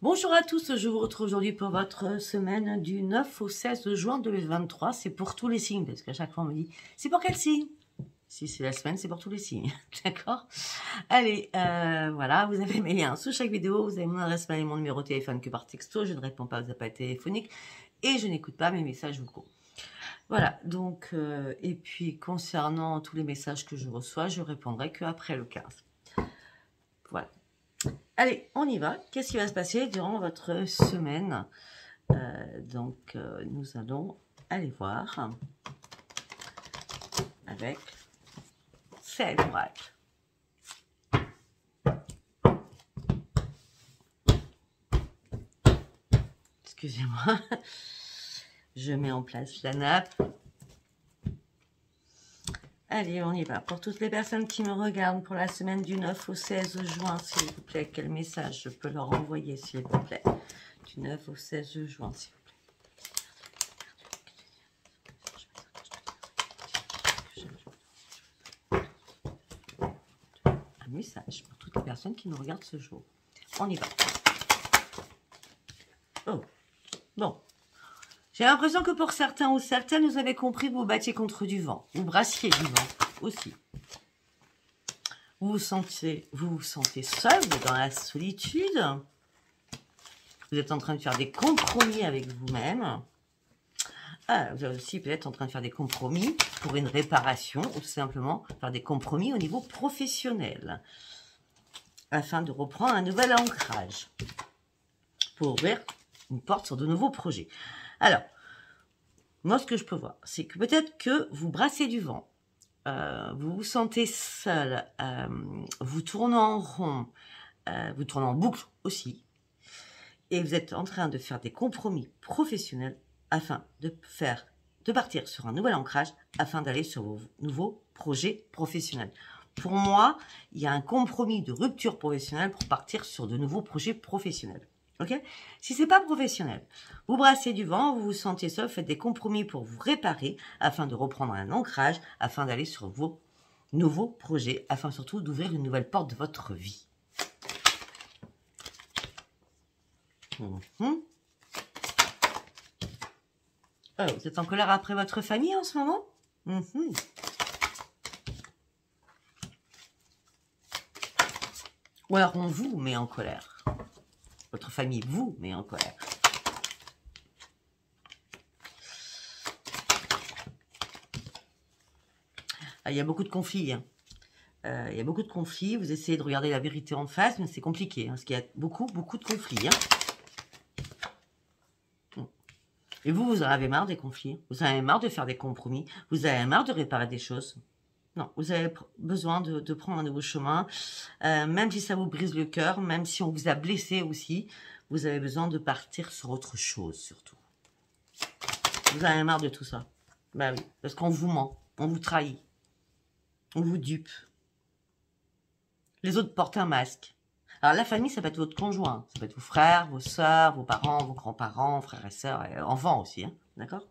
Bonjour à tous, je vous retrouve aujourd'hui pour votre semaine du 9 au 16 juin 2023. C'est pour tous les signes, parce qu'à chaque fois on me dit, c'est pour quel signe? Si c'est la semaine, c'est pour tous les signes, d'accord? Allez, voilà, vous avez mes liens sous chaque vidéo, vous avez mon adresse mail et mon numéro de téléphone que par texto, je ne réponds pas aux appels téléphoniques et je n'écoute pas mes messages vocaux. Voilà, donc, et puis concernant tous les messages que je reçois, je répondrai qu'après le 15. Voilà. Allez, on y va. Qu'est-ce qui va se passer durant votre semaine? Nous allons aller voir avec ces oracles. Excusez-moi. Je mets en place la nappe. Allez, on y va. Pour toutes les personnes qui me regardent pour la semaine du 9 au 16 juin, s'il vous plaît, quel message je peux leur envoyer, s'il vous plaît? Du 9 au 16 juin, s'il vous plaît. Un message pour toutes les personnes qui nous regardent ce jour. On y va. Oh, bon. J'ai l'impression que pour certains ou certaines, vous avez compris, vous vous battiez contre du vent. Vous brassiez du vent aussi. Vous vous sentez seul, vous êtes dans la solitude. Vous êtes en train de faire des compromis avec vous-même. Vous êtes aussi peut-être en train de faire des compromis pour une réparation ou tout simplement faire des compromis au niveau professionnel afin de reprendre un nouvel ancrage pour ouvrir une porte sur de nouveaux projets. Alors, moi, ce que je peux voir, c'est que peut-être que vous brassez du vent, vous vous sentez seul, vous tournez en rond, vous tournez en boucle aussi, et vous êtes en train de faire des compromis professionnels afin de partir sur un nouvel ancrage, afin d'aller sur vos nouveaux projets professionnels. Pour moi, il y a un compromis de rupture professionnelle pour partir sur de nouveaux projets professionnels. Okay? Si c'est pas professionnel, vous brassez du vent, vous vous sentez seul, faites des compromis pour vous réparer afin de reprendre un ancrage, afin d'aller sur vos nouveaux projets, afin surtout d'ouvrir une nouvelle porte de votre vie. Vous êtes en colère après votre famille en ce moment? Ou alors on vous met en colère. Votre famille vous met en colère. Il y a beaucoup de conflits. Hein. Il y a beaucoup de conflits. Vous essayez de regarder la vérité en face, mais c'est compliqué. Hein, parce qu'il y a beaucoup de conflits. Hein. Et vous en avez marre des conflits. Vous en avez marre de faire des compromis. Vous avez marre de réparer des choses. Non, vous avez besoin de prendre un nouveau chemin. Même si ça vous brise le cœur, même si on vous a blessé aussi, vous avez besoin de partir sur autre chose, surtout. Vous avez marre de tout ça. Bah oui, parce qu'on vous ment, on vous trahit, on vous dupe. Les autres portent un masque. Alors la famille, ça peut être votre conjoint, ça peut être vos frères, vos soeurs, vos parents, vos grands-parents, frères et sœurs, et enfants aussi, hein, d'accord?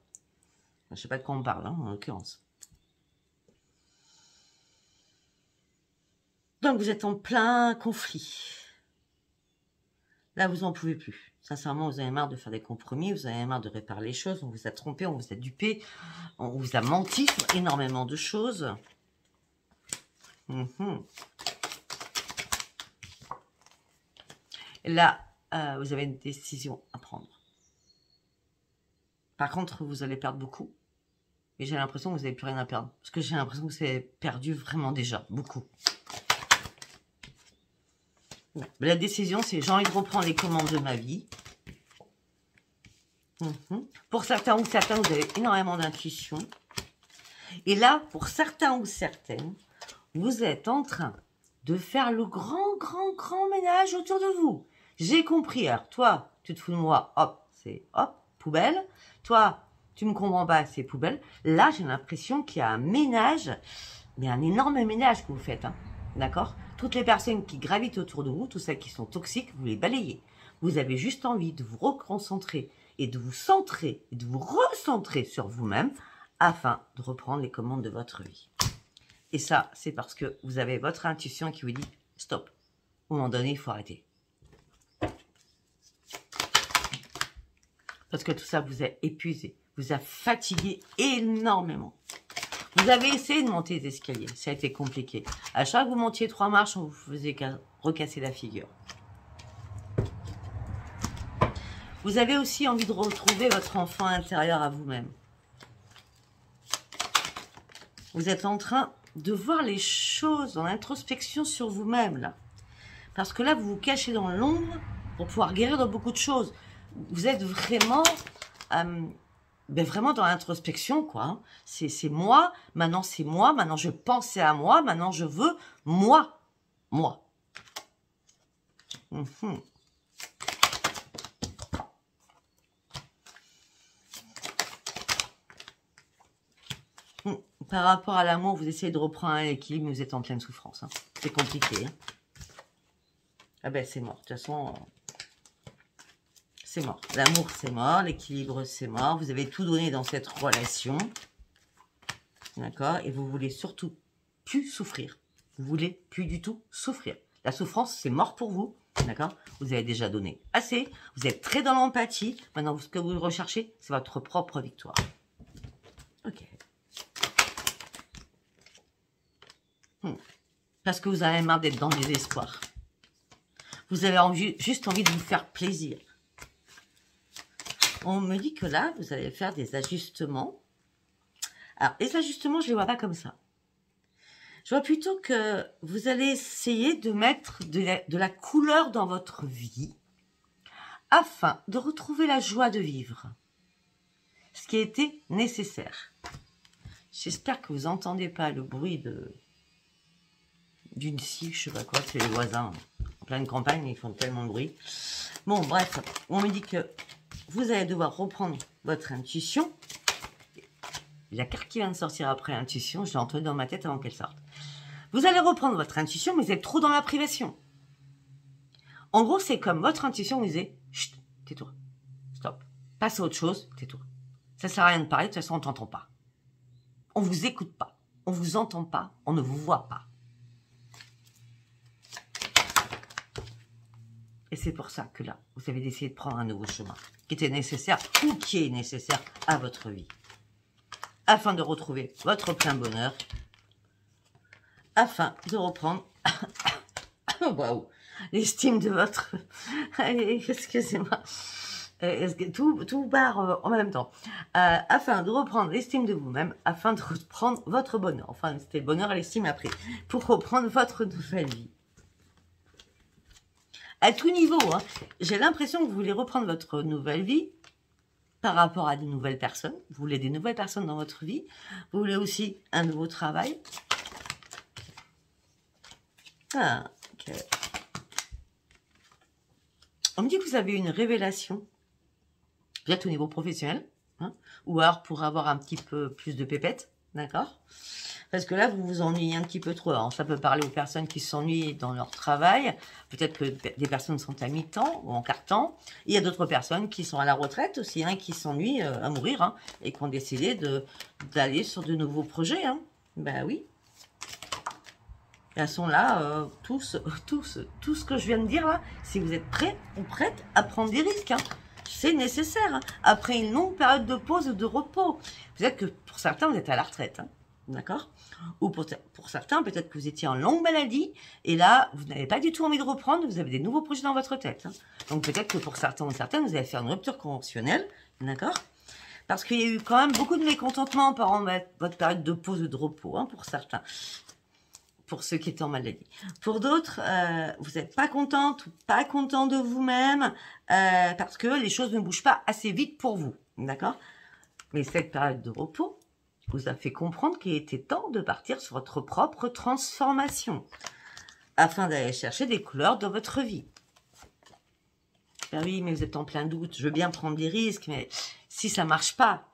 Je sais pas de quoi on parle, hein, en l'occurrence. Donc vous êtes en plein conflit. Là, vous n'en pouvez plus. Sincèrement, vous avez marre de faire des compromis, vous avez marre de réparer les choses, on vous a trompé, on vous a dupé, on vous a menti sur énormément de choses. Là, vous avez une décision à prendre. Par contre, vous allez perdre beaucoup. Et j'ai l'impression que vous n'avez plus rien à perdre. Parce que j'ai l'impression que vous avez perdu vraiment déjà, beaucoup. Mais la décision, c'est j'ai envie de reprendre les commandes de ma vie. Pour certains ou certaines, vous avez énormément d'intuition. Et là, pour certains ou certaines, vous êtes en train de faire le grand ménage autour de vous. J'ai compris. Alors, toi, tu te fous de moi, hop, c'est hop, poubelle. Toi, tu me comprends pas, c'est poubelle. Là, j'ai l'impression qu'il y a un ménage, mais un énorme ménage que vous faites, hein, d'accord? Toutes les personnes qui gravitent autour de vous, toutes celles qui sont toxiques, vous les balayez. Vous avez juste envie de vous reconcentrer et de vous centrer, et de vous recentrer sur vous-même afin de reprendre les commandes de votre vie. Et ça, c'est parce que vous avez votre intuition qui vous dit « Stop, à un moment donné, il faut arrêter. » Parce que tout ça vous a épuisé, vous a fatigué énormément. Vous avez essayé de monter les escaliers, ça a été compliqué. À chaque fois que vous montiez 3 marches, on vous faisait recasser la figure. Vous avez aussi envie de retrouver votre enfant intérieur à vous-même. Vous êtes en train de voir les choses en introspection sur vous-même, là. Parce que là, vous vous cachez dans l'ombre pour pouvoir guérir de beaucoup de choses. Vous êtes vraiment, vraiment dans l'introspection, quoi. Hein. C'est moi, maintenant je pensais à moi, maintenant je veux moi. Moi. Par rapport à l'amour, vous essayez de reprendre un équilibre, mais vous êtes en pleine souffrance. Hein. C'est compliqué. Hein. Ah ben, c'est mort. De toute façon, c'est mort. L'amour, c'est mort. L'équilibre, c'est mort. Vous avez tout donné dans cette relation. D'accord? Et vous voulez surtout plus souffrir. Vous voulez plus du tout souffrir. La souffrance, c'est mort pour vous. D'accord? Vous avez déjà donné assez. Vous êtes très dans l'empathie. Maintenant, ce que vous recherchez, c'est votre propre victoire. Ok. Parce que vous avez marre d'être dans le désespoir. Vous avez juste envie de vous faire plaisir. On me dit que là, vous allez faire des ajustements. Alors, les ajustements, je ne les vois pas comme ça. Je vois plutôt que vous allez essayer de mettre de la couleur dans votre vie afin de retrouver la joie de vivre. Ce qui était nécessaire. J'espère que vous n'entendez pas le bruit d'une scie, je sais pas quoi, c'est les voisins. En pleine campagne, ils font tellement de bruit. Bon, bref, on me dit que vous allez devoir reprendre votre intuition. La carte qui vient de sortir après intuition, je l'ai entendue dans ma tête avant qu'elle sorte. Vous allez reprendre votre intuition, mais vous êtes trop dans la privation. En gros, c'est comme votre intuition vous disait, chut, tais-toi, stop, passe à autre chose, tais-toi. Ça sert à rien de parler, de toute façon, on t'entend pas. On vous écoute pas, on vous entend pas, on ne vous voit pas. Et c'est pour ça que là, vous avez décidé de prendre un nouveau chemin qui était nécessaire ou qui est nécessaire à votre vie. Afin de retrouver votre plein bonheur. Afin de reprendre waouh, l'estime de votre... Allez, excusez-moi. Tout barre en même temps. Afin de reprendre l'estime de vous-même, afin de reprendre votre bonheur. Enfin, c'était le bonheur et l'estime après. Pour reprendre votre nouvelle vie. À tout niveau, hein, j'ai l'impression que vous voulez reprendre votre nouvelle vie par rapport à de nouvelles personnes. Vous voulez des nouvelles personnes dans votre vie. Vous voulez aussi un nouveau travail. Ah, ok. On me dit que vous avez une révélation, peut-être au niveau professionnel, hein, ou alors pour avoir un petit peu plus de pépettes, d'accord? Parce que là, vous vous ennuyez un petit peu trop. Alors, ça peut parler aux personnes qui s'ennuient dans leur travail. Peut-être que des personnes sont à mi-temps ou en quart-temps. Il y a d'autres personnes qui sont à la retraite aussi, hein, qui s'ennuient à mourir, hein, et qui ont décidé d'aller sur de nouveaux projets. Hein. Ben oui. Elles sont là, tout ce que je viens de dire là, si vous êtes prêts ou prêtes à prendre des risques. Hein. C'est nécessaire. Hein. Après une longue période de pause ou de repos. Peut-être que pour certains, vous êtes à la retraite. Hein. D'accord? Ou pour certains, peut-être que vous étiez en longue maladie et là, vous n'avez pas du tout envie de reprendre, vous avez des nouveaux projets dans votre tête. Hein. Donc peut-être que pour certains ou certaines, vous allez faire une rupture conventionnelle, d'accord? Parce qu'il y a eu quand même beaucoup de mécontentement pendant votre période de pause ou de repos, hein, pour certains. Pour ceux qui étaient en maladie. Pour d'autres, vous n'êtes pas contente ou pas content de vous-même parce que les choses ne bougent pas assez vite pour vous, d'accord? Mais cette période de repos vous a fait comprendre qu'il était temps de partir sur votre propre transformation afin d'aller chercher des couleurs dans votre vie. Ben oui, mais vous êtes en plein doute, je veux bien prendre des risques, mais si ça ne marche pas,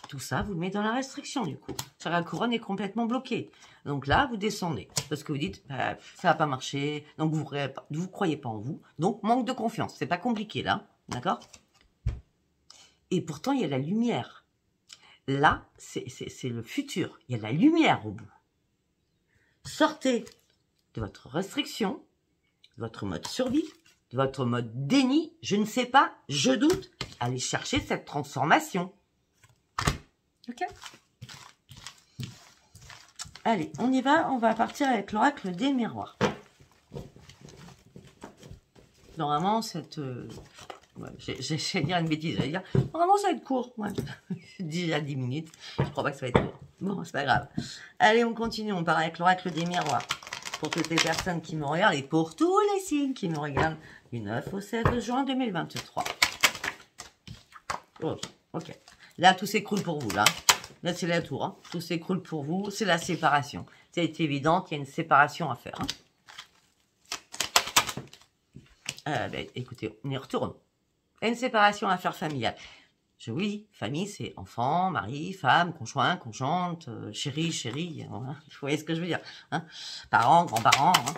tout ça, vous le mettez dans la restriction du coup. La couronne est complètement bloquée. Donc là, vous descendez parce que vous dites, bah, ça va pas marcher, donc vous croyez pas en vous, donc manque de confiance. C'est pas compliqué là, d'accord? Et pourtant, il y a la lumière. Là, c'est le futur. Il y a de la lumière au bout. Sortez de votre restriction, de votre mode survie, de votre mode déni. Je ne sais pas, je doute. aller chercher cette transformation. Ok? Allez, on y va. On va partir avec l'oracle des miroirs. Normalement, cette... ouais, j'ai dire une bêtise. J'allais dire, normalement, ça va être court. Ouais. Déjà 10 minutes. Je crois pas que ça va être court. Bon, c'est pas grave. Allez, on continue. On part avec l'oracle des miroirs. Pour toutes les personnes qui me regardent et pour tous les signes qui me regardent du 9 au 7 juin 2023. Oh, ok. Là, tout s'écroule pour vous, là. Là, c'est la tour. Hein. Tout s'écroule pour vous. C'est la séparation. C'est évident qu'il y a une séparation à faire. Hein. Ben, écoutez, on y retourne. Il y a une séparation à faire familiale. Oui, famille, c'est enfant, mari, femme, conjoint, conjointe, chéri, chérie. Hein. Vous voyez ce que je veux dire. Hein. Parents, grands-parents. Hein.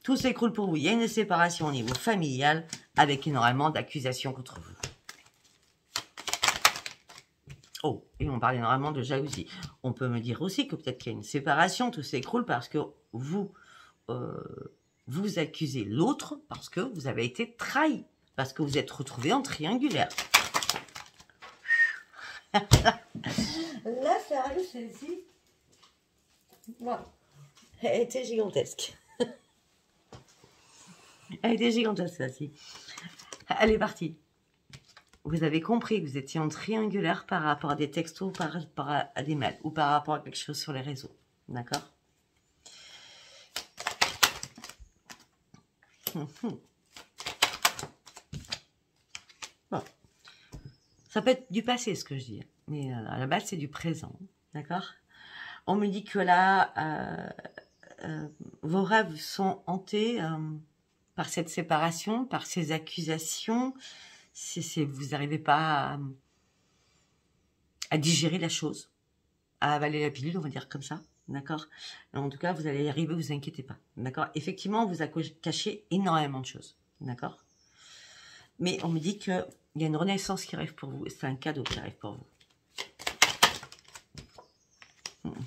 Tout s'écroule pour vous. Il y a une séparation au niveau familial avec énormément d'accusations contre vous. Oh, et on parle énormément de jalousie. On peut me dire aussi que peut-être qu'il y a une séparation, tout s'écroule parce que vous, vous accusez l'autre parce que vous avez été trahi, parce que vous êtes retrouvé en triangulaire. Là, ça arrive, celle-ci. Voilà. Elle était gigantesque. Elle était gigantesque, celle-ci. Elle est partie. Vous avez compris que vous étiez en triangulaire par rapport à des textos, par rapport à des mails ou par rapport à quelque chose sur les réseaux. D'accord? Bon. Ça peut être du passé, ce que je dis. Mais à la base, c'est du présent. D'accord? On me dit que là, vos rêves sont hantés par cette séparation, par ces accusations. Vous n'arrivez pas à digérer la chose, à avaler la pilule, on va dire comme ça, d'accord? En tout cas, vous allez y arriver, vous inquiétez pas, d'accord? Effectivement, on vous a caché énormément de choses, d'accord? Mais on me dit qu'il y a une renaissance qui arrive pour vous, et c'est un cadeau qui arrive pour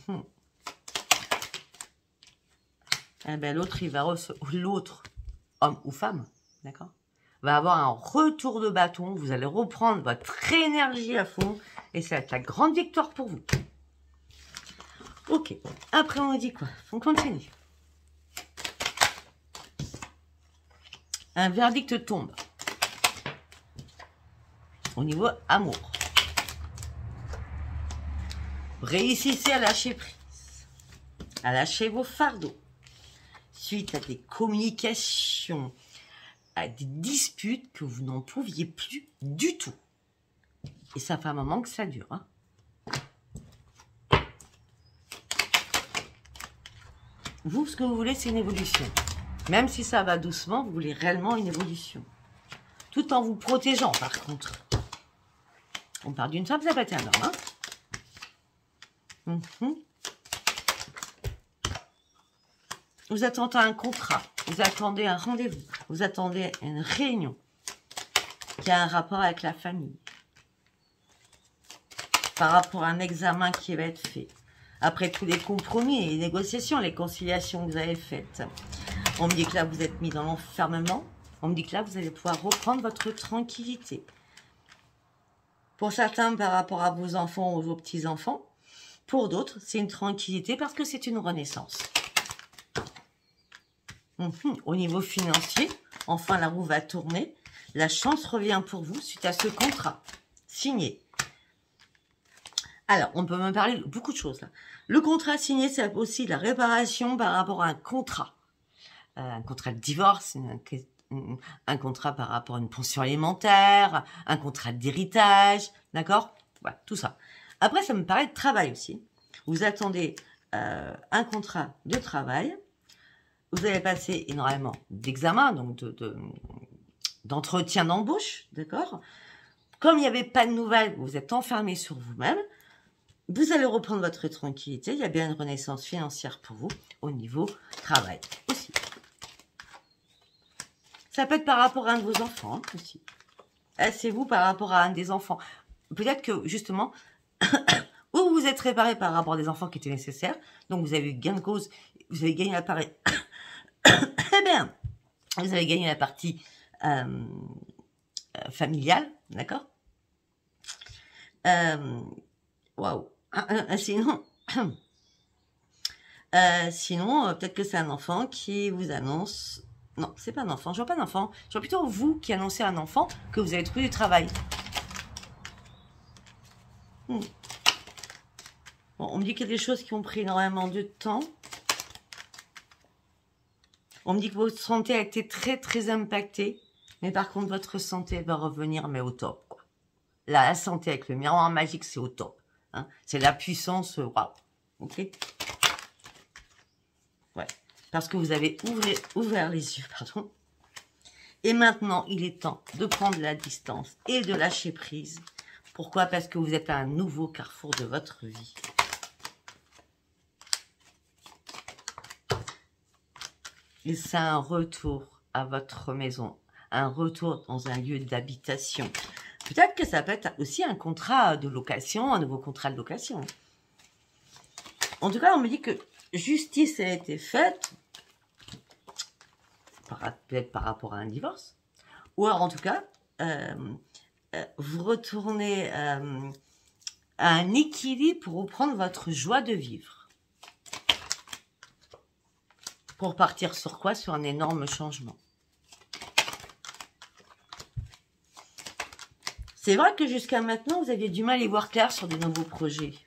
vous. Eh ben, l'autre, il va l'autre, homme ou femme, d'accord? Va avoir un retour de bâton, vous allez reprendre votre énergie à fond et ça va être la grande victoire pour vous. Ok, après on dit quoi? On continue. Un verdict tombe au niveau amour. Réussissez à lâcher prise, à lâcher vos fardeaux suite à des communications, à des disputes que vous n'en pouviez plus du tout. Et ça fait un moment que ça dure. Hein. Vous, ce que vous voulez, c'est une évolution. Même si ça va doucement, vous voulez réellement une évolution. Tout en vous protégeant, par contre. On parle d'une femme, ça peut être un homme. Hein. Vous attendez un contrat, vous attendez un rendez-vous, vous attendez une réunion qui a un rapport avec la famille, par rapport à un examen qui va être fait, après tous les compromis, les négociations, les conciliations que vous avez faites. On me dit que là, vous êtes mis dans l'enfermement, on me dit que là, vous allez pouvoir reprendre votre tranquillité. Pour certains, par rapport à vos enfants ou vos petits-enfants, pour d'autres, c'est une tranquillité parce que c'est une renaissance. Au niveau financier, enfin la roue va tourner. La chance revient pour vous suite à ce contrat signé. Alors, on peut me parler de beaucoup de choses. Là. Le contrat signé, c'est aussi la réparation par rapport à un contrat. Un contrat de divorce, un contrat par rapport à une pension alimentaire, un contrat d'héritage, d'accord? Voilà, tout ça. Après, ça me paraît de travail aussi. Vous attendez un contrat de travail. Vous avez passé énormément d'examens, donc d'entretien d'embauche, d'accord? Comme il n'y avait pas de nouvelles, vous êtes enfermé sur vous-même. Vous allez reprendre votre tranquillité. Il y a bien une renaissance financière pour vous au niveau travail aussi. Ça peut être par rapport à un de vos enfants aussi. C'est vous par rapport à un des enfants. Peut-être que justement, ou vous vous êtes réparé par rapport à des enfants qui étaient nécessaires. Donc vous avez eu gain de cause, vous avez gagné l'appareil. Eh bien, vous avez gagné la partie familiale, d'accord? Waouh. Sinon, peut-être que c'est un enfant qui vous annonce... Non, c'est pas un enfant, je vois pas d'enfant. Je vois plutôt vous qui annoncez à un enfant que vous avez trouvé du travail. Bon, on me dit qu'il y a des choses qui ont pris énormément de temps. On me dit que votre santé a été très, très impactée. Mais par contre, votre santé va revenir, mais au top, quoi. Là, la santé avec le miroir magique, c'est au top. Hein. C'est la puissance, waouh. Ok? Ouais. Parce que vous avez ouvert les yeux, pardon. Et maintenant, il est temps de prendre la distance et de lâcher prise. Pourquoi? Parce que vous êtes à un nouveau carrefour de votre vie. Et c'est un retour à votre maison, un retour dans un lieu d'habitation. Peut-être que ça peut être aussi un contrat de location, un nouveau contrat de location. En tout cas, on me dit que justice a été faite, peut-être par rapport à un divorce, ou alors en tout cas, vous retournez à un équilibre pour reprendre votre joie de vivre. Pour partir sur quoi? Sur un énorme changement. C'est vrai que jusqu'à maintenant, vous aviez du mal à y voir clair sur des nouveaux projets.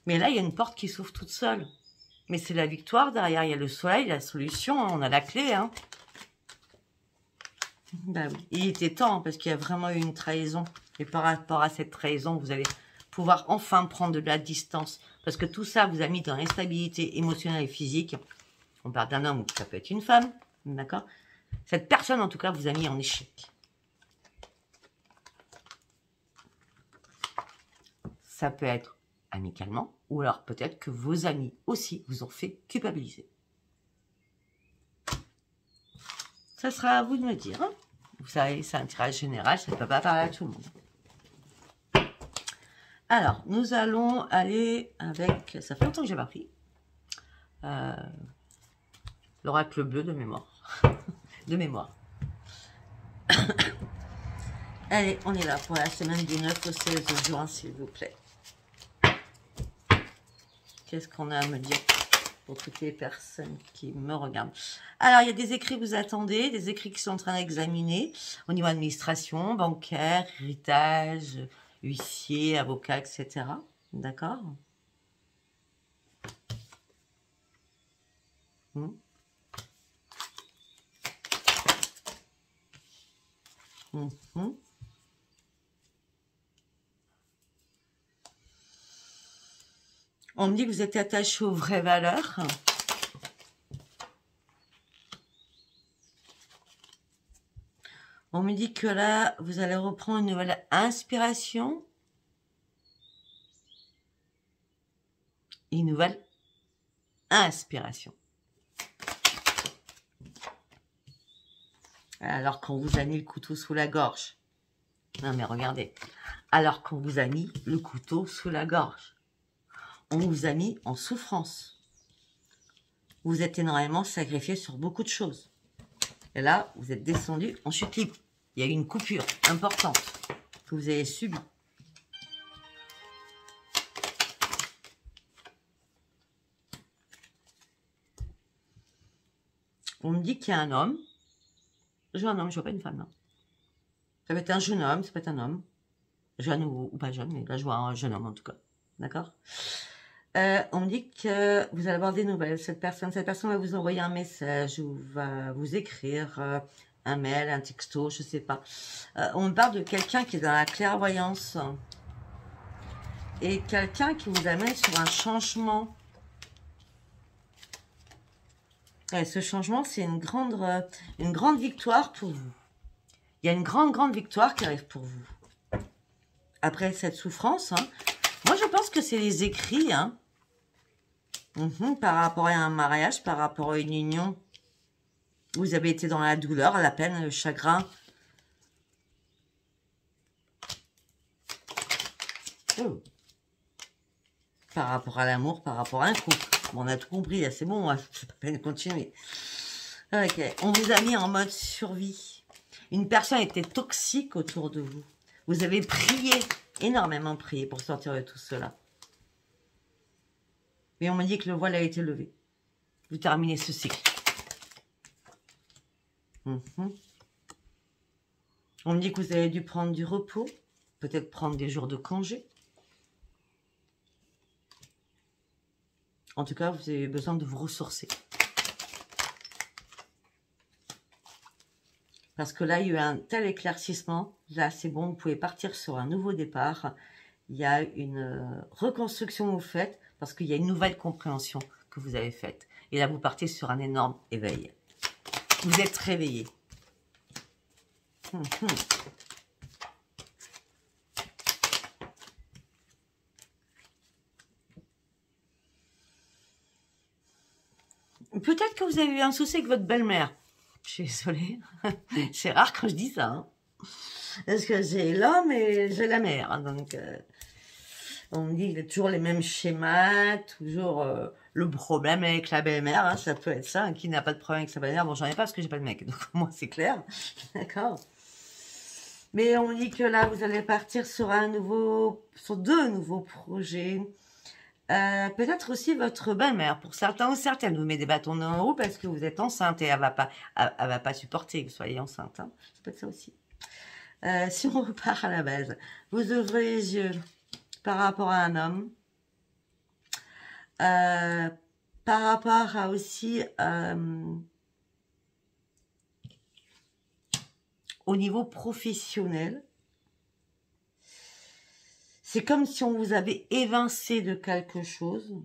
Mais là, il y a une porte qui s'ouvre toute seule. Mais c'est la victoire. Derrière, il y a le soleil, la solution. On a la clé. Hein. Ben oui. Il était temps, parce qu'il y a vraiment eu une trahison. Et par rapport à cette trahison, vous allez pouvoir enfin prendre de la distance. Parce que tout ça vous a mis dans l'instabilité émotionnelle et physique. On parle d'un homme ou ça peut être une femme, d'accord? Cette personne, en tout cas, vous a mis en échec. Ça peut être amicalement, ou alors peut-être que vos amis aussi vous ont fait culpabiliser. Ça sera à vous de me dire. Hein? Vous savez, c'est un tirage général, ça ne peut pas parler à tout le monde. Alors, nous allons aller avec... Ça fait longtemps que j'ai pas pris. L'oracle bleu de mémoire. De mémoire. Allez, on est là pour la semaine du 9 au 16 juin, s'il vous plaît. Qu'est-ce qu'on a à me dire pour toutes les personnes qui me regardent? Alors, il y a des écrits que vous attendez, des écrits qui sont en train d'examiner au niveau administration, bancaire, héritage, huissier, avocat, etc. D'accord? On me dit que vous êtes attaché aux vraies valeurs. On me dit que là, vous allez reprendre une nouvelle inspiration. Une nouvelle inspiration. Alors qu'on vous a mis le couteau sous la gorge. Non mais regardez. Alors qu'on vous a mis le couteau sous la gorge. On vous a mis en souffrance. Vous êtes énormément sacrifié sur beaucoup de choses. Et là, vous êtes descendu en chute libre. Il y a eu une coupure importante que vous avez subie. On me dit qu'il y a un homme. Je vois un homme, je vois pas une femme. Non. Ça peut être un jeune homme, ça peut être un homme. Jeune ou pas jeune, mais là je vois un jeune homme en tout cas. D'accord? On me dit que vous allez avoir des nouvelles. Cette personne va vous envoyer un message ou va vous écrire un mail, un texto, je sais pas. On me parle de quelqu'un qui est dans la clairvoyance et quelqu'un qui vous amène sur un changement. Et ce changement, c'est une grande victoire pour vous. Il y a une grande victoire qui arrive pour vous. Après cette souffrance, hein, moi je pense que c'est les écrits, hein, par rapport à un mariage, par rapport à une union. Vous avez été dans la douleur, la peine, le chagrin. Oh. Par rapport à l'amour, par rapport à un couple. Bon, on a tout compris, c'est bon, c'est pas peine de continuer. Ok, on vous a mis en mode survie. Une personne était toxique autour de vous. Vous avez prié, énormément prié pour sortir de tout cela. Mais on m'a dit que le voile a été levé. Vous terminez ce cycle. On me dit que vous avez dû prendre du repos. Peut-être prendre des jours de congé. En tout cas, vous avez besoin de vous ressourcer. Parce que là, il y a eu un tel éclaircissement. Là, c'est bon, vous pouvez partir sur un nouveau départ. Il y a une reconstruction que vous faites parce qu'il y a une nouvelle compréhension que vous avez faite. Et là, vous partez sur un énorme éveil. Vous êtes réveillé. Peut-être que vous avez eu un souci avec votre belle-mère. Je suis désolée. C'est rare quand je dis ça. Hein. Parce que j'ai l'homme et j'ai la mère. Hein, donc, on me dit qu'il y a toujours les mêmes schémas, toujours le problème avec la belle-mère. Hein, ça peut être ça. Hein, qui n'a pas de problème avec sa belle-mère? Bon, j'en ai pas parce que j'ai pas de mec. Donc, moi, c'est clair. D'accord. Mais on me dit que là, vous allez partir sur sur deux nouveaux projets. Peut-être aussi votre belle-mère, pour certains ou certaines, vous mettez des bâtons dans les roues parce que vous êtes enceinte et elle va pas supporter que vous soyez enceinte. Hein. Ça peut être ça aussi. Si on repart à la base, vous ouvrez les yeux par rapport à un homme, par rapport à aussi au niveau professionnel. C'est comme si on vous avait évincé de quelque chose.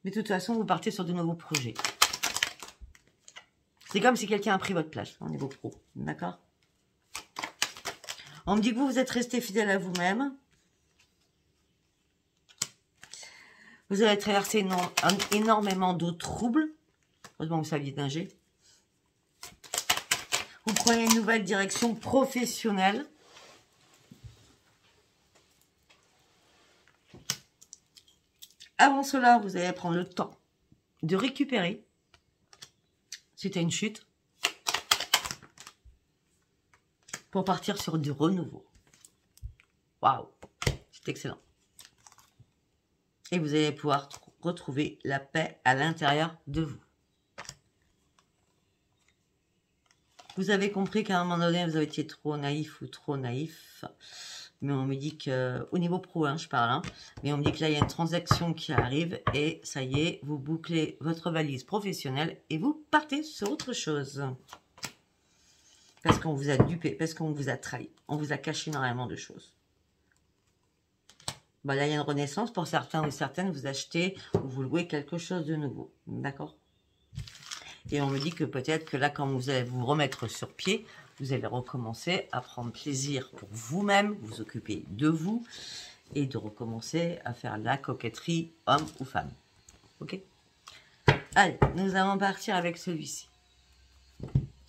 Mais de toute façon, vous partez sur de nouveaux projets. C'est comme si quelqu'un a pris votre place au niveau pro. D'accord? On me dit que vous êtes resté fidèle à vous-même. Vous avez traversé énormément d'eau troubles. Heureusement, vous saviez nager. Vous prenez une nouvelle direction professionnelle. Avant cela, vous allez prendre le temps de récupérer suite à une chute pour partir sur du renouveau. Waouh, c'est excellent. Et vous allez pouvoir retrouver la paix à l'intérieur de vous. Vous avez compris qu'à un moment donné, vous avez été trop naïf ou trop naïf. Mais on me dit que, au niveau pro, hein, je parle, hein, mais on me dit que là, il y a une transaction qui arrive et ça y est, vous bouclez votre valise professionnelle et vous partez sur autre chose. Parce qu'on vous a dupé, parce qu'on vous a trahi, on vous a caché énormément de choses. Bah, là, il y a une renaissance pour certains ou certaines, vous achetez ou vous louez quelque chose de nouveau. D'accord? Et on me dit que peut-être que là, quand vous allez vous remettre sur pied, vous allez recommencer à prendre plaisir pour vous-même, vous occuper de vous et de recommencer à faire la coquetterie, homme ou femme. Ok? Allez, nous allons partir avec celui-ci.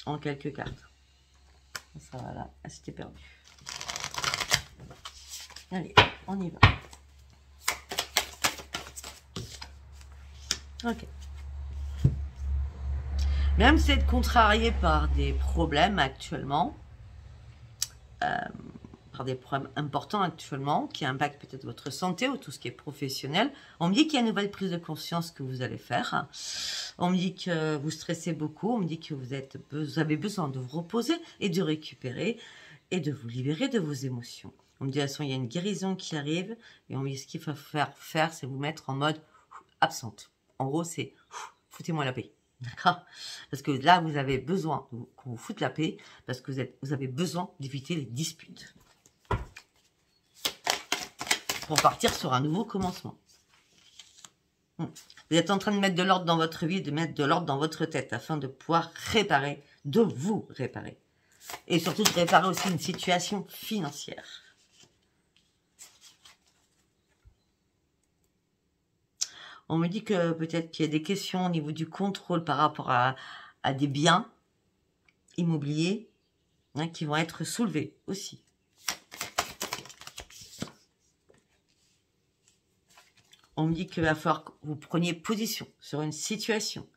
En quelques cartes. Ça va là, c'était perdu. Allez, on y va. Ok. Même si vous êtes contrarié par des problèmes actuellement, par des problèmes importants actuellement, qui impactent peut-être votre santé ou tout ce qui est professionnel, on me dit qu'il y a une nouvelle prise de conscience que vous allez faire. On me dit que vous stressez beaucoup, on me dit que vous avez besoin de vous reposer et de récupérer et de vous libérer de vos émotions. On me dit de toute façon, il y a une guérison qui arrive et on me dit ce qu'il faut faire, c'est vous mettre en mode absente. En gros, c'est foutez-moi la paix. D'accord? Parce que là, vous avez besoin qu'on vous foute la paix, parce que vous avez besoin d'éviter les disputes. Pour partir sur un nouveau commencement. Vous êtes en train de mettre de l'ordre dans votre vie, de mettre de l'ordre dans votre tête, afin de pouvoir réparer, de vous réparer. Et surtout de réparer aussi une situation financière. On me dit que peut-être qu'il y a des questions au niveau du contrôle par rapport à des biens immobiliers, hein, qui vont être soulevés aussi. On me dit qu'il va falloir que vous preniez position sur une situation.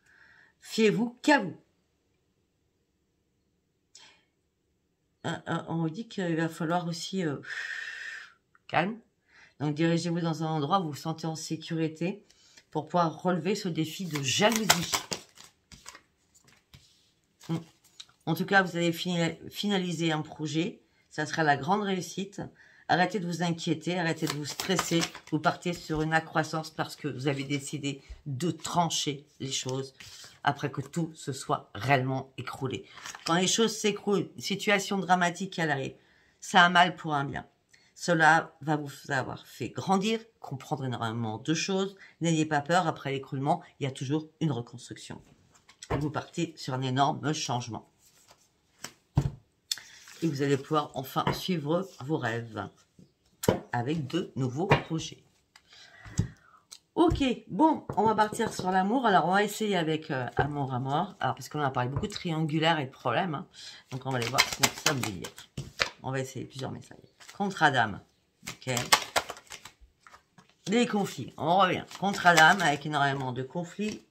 Fiez-vous qu'à vous. On vous dit qu'il va falloir aussi calme. Donc, dirigez-vous dans un endroit où vous vous sentez en sécurité pour pouvoir relever ce défi de jalousie. En tout cas, vous allez finaliser un projet. Ça sera la grande réussite. Arrêtez de vous inquiéter, arrêtez de vous stresser. Vous partez sur une accroissance parce que vous avez décidé de trancher les choses après que tout se soit réellement écroulé. Quand les choses s'écroulent, une situation dramatique elle arrive, ça a mal pour un bien. Cela va vous avoir fait grandir, comprendre énormément de choses. N'ayez pas peur, après l'écroulement, il y a toujours une reconstruction. Et vous partez sur un énorme changement. Et vous allez pouvoir enfin suivre vos rêves avec de nouveaux projets. Ok, bon, on va partir sur l'amour. Alors, on va essayer avec amour à mort. Alors, parce qu'on a parlé beaucoup de triangulaire et de problèmes. Hein. Donc, on va aller voir ce que ça veut dire. On va essayer plusieurs messages. Contrat d'âme. Ok. Les conflits. On revient. Contrat d'âme avec énormément de conflits.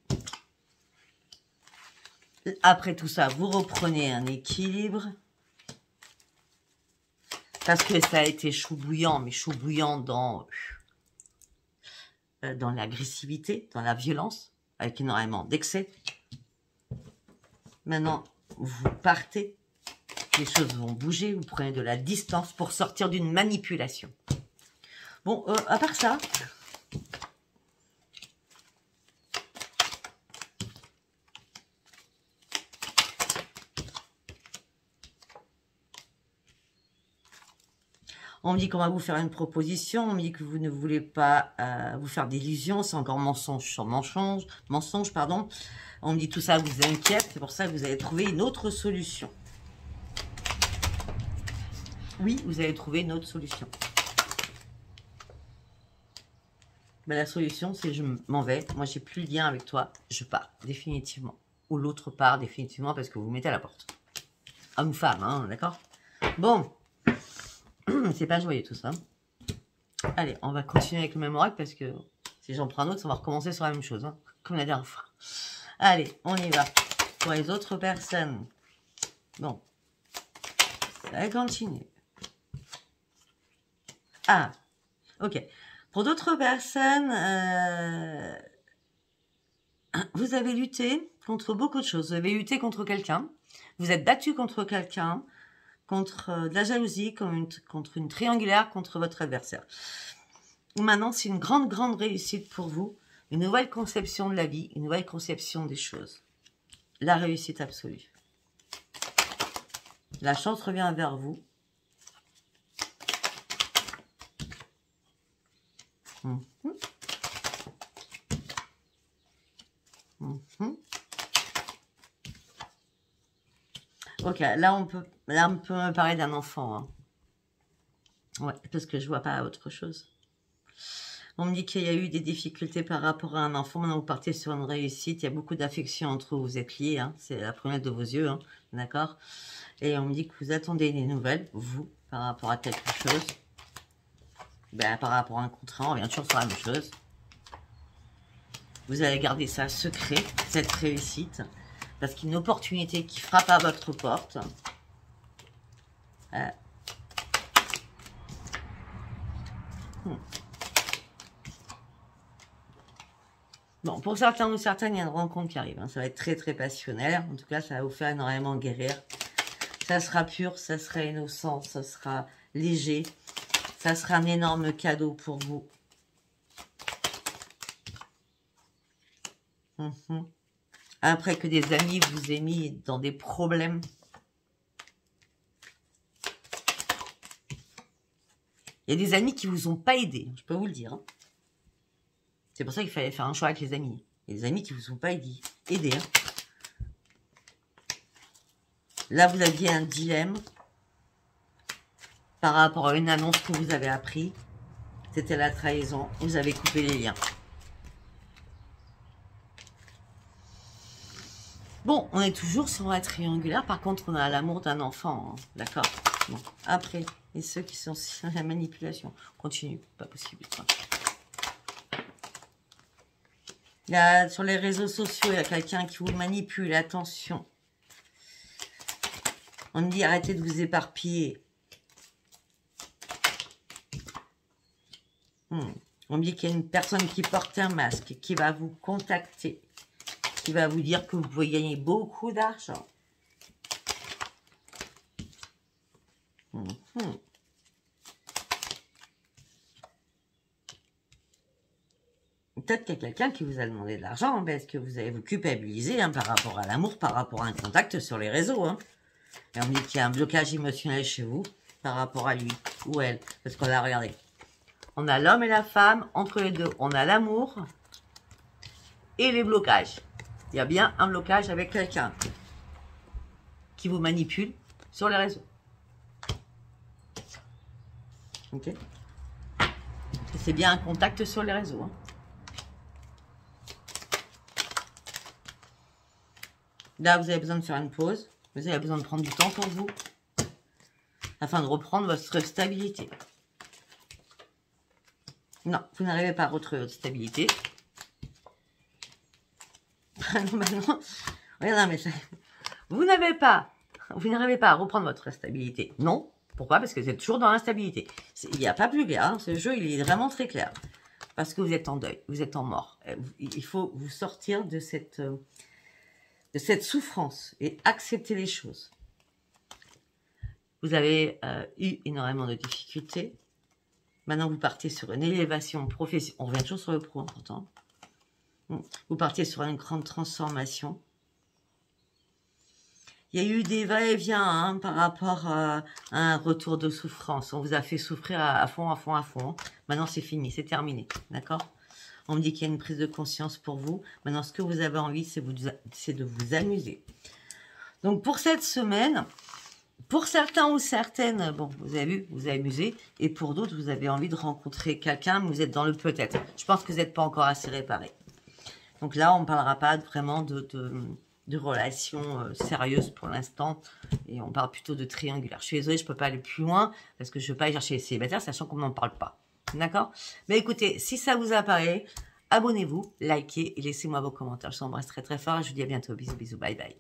Après tout ça, vous reprenez un équilibre. Parce que ça a été chaud bouillant, mais chaud bouillant dans l'agressivité, dans la violence, avec énormément d'excès. Maintenant, vous partez, les choses vont bouger, vous prenez de la distance pour sortir d'une manipulation. Bon, à part ça, on me dit qu'on va vous faire une proposition, on me dit que vous ne voulez pas vous faire d'illusions, c'est encore mensonge sur mensonge, pardon. On me dit tout ça vous inquiète, c'est pour ça que vous allez trouver une autre solution. Oui, vous allez trouver une autre solution. Mais la solution, c'est je m'en vais, moi j'ai plus le lien avec toi, je pars, définitivement. Ou l'autre part, définitivement, parce que vous mettez à la porte. Homme ou femme, hein, d'accord? Bon. C'est pas joyeux tout ça. Allez, on va continuer avec le même oracle parce que si j'en prends un autre, on va recommencer sur la même chose, hein, comme la dernière fois. Allez, on y va. Pour les autres personnes. Bon. Ça va continuer. Ah, ok. Pour d'autres personnes, vous avez lutté contre beaucoup de choses. Vous avez lutté contre quelqu'un. Vous êtes battu contre quelqu'un. Contre de la jalousie, contre une triangulaire, contre votre adversaire. Maintenant, c'est une grande, grande réussite pour vous. Une nouvelle conception de la vie, une nouvelle conception des choses. La réussite absolue. La chance revient vers vous. Ok, là on peut me parler d'un enfant. Hein. Ouais, parce que je vois pas autre chose. On me dit qu'il y a eu des difficultés par rapport à un enfant. Maintenant, vous partez sur une réussite. Il y a beaucoup d'affection entre vous. Vous êtes liés. Hein. C'est la prunelle de vos yeux. Hein. D'accord? Et on me dit que vous attendez des nouvelles, vous, par rapport à quelque chose. Ben, par rapport à un contrat, on revient toujours sur la même chose. Vous allez garder ça secret, cette réussite. Parce qu'il y a une opportunité qui frappe à votre porte. Bon, pour certains ou certaines, il y a une rencontre qui arrive. Hein. Ça va être très, très passionnel. En tout cas, ça va vous faire énormément guérir. Ça sera pur, ça sera innocent, ça sera léger. Ça sera un énorme cadeau pour vous. Après que des amis vous aient mis dans des problèmes. Il y a des amis qui vous ont pas aidé, je peux vous le dire. Hein. C'est pour ça qu'il fallait faire un choix avec les amis. Il y a des amis qui vous ont pas aidé. Hein. Là, vous aviez un dilemme par rapport à une annonce que vous avez appris. C'était la trahison. Vous avez coupé les liens. Bon, on est toujours sur la triangulaire. Par contre, on a l'amour d'un enfant. Hein. D'accord. Bon. Après, et ceux qui sont sur la manipulation. Continue. Pas possible. Quoi. Là, sur les réseaux sociaux, il y a quelqu'un qui vous manipule. Attention. On me dit arrêtez de vous éparpiller. On me dit qu'il y a une personne qui porte un masque, qui va vous contacter, qui va vous dire que vous pouvez gagner beaucoup d'argent. Peut-être qu'il y a quelqu'un qui vous a demandé de l'argent, parce que vous allez vous culpabiliser par rapport à l'amour, par rapport à un contact sur les réseaux. Et on me dit qu'il y a un blocage émotionnel chez vous par rapport à lui ou elle. Parce qu'on a regardé. On a l'homme et la femme, entre les deux, on a l'amour et les blocages. Il y a bien un blocage avec quelqu'un qui vous manipule sur les réseaux. Ok. C'est bien un contact sur les réseaux. Là, vous avez besoin de faire une pause. Vous avez besoin de prendre du temps pour vous afin de reprendre votre stabilité. Non, vous n'arrivez pas à retrouver votre stabilité. Non, regarde, mais ça... Vous n'arrivez pas à reprendre votre stabilité. Non. Pourquoi? Parce que vous êtes toujours dans l'instabilité. Il n'y a pas plus clair. Ce jeu, il est vraiment très clair. Parce que vous êtes en deuil, vous êtes en mort. Il faut vous sortir de cette souffrance et accepter les choses. Vous avez eu énormément de difficultés. Maintenant, vous partez sur une élévation professionnelle. On revient toujours sur le pro, pourtant. Vous partez sur une grande transformation. Il y a eu des va-et-vient par rapport à un retour de souffrance. On vous a fait souffrir à fond. Maintenant, c'est fini, c'est terminé. D'accord? On me dit qu'il y a une prise de conscience pour vous. Maintenant, ce que vous avez envie, c'est de vous amuser. Donc, pour cette semaine... Pour certains ou certaines, bon, vous avez vu, vous avez amusé. Et pour d'autres, vous avez envie de rencontrer quelqu'un, mais vous êtes dans le peut-être. Je pense que vous n'êtes pas encore assez réparé. Donc là, on ne parlera pas vraiment de relations sérieuses pour l'instant. Et on parle plutôt de triangulaire. Je suis désolée, je ne peux pas aller plus loin parce que je ne veux pas aller chercher les célibataires, sachant qu'on n'en parle pas. D'accord? Mais écoutez, si ça vous apparaît, abonnez-vous, likez et laissez-moi vos commentaires. Je vous embrasse très très fort et je vous dis à bientôt. Bisous, bisous, bye bye.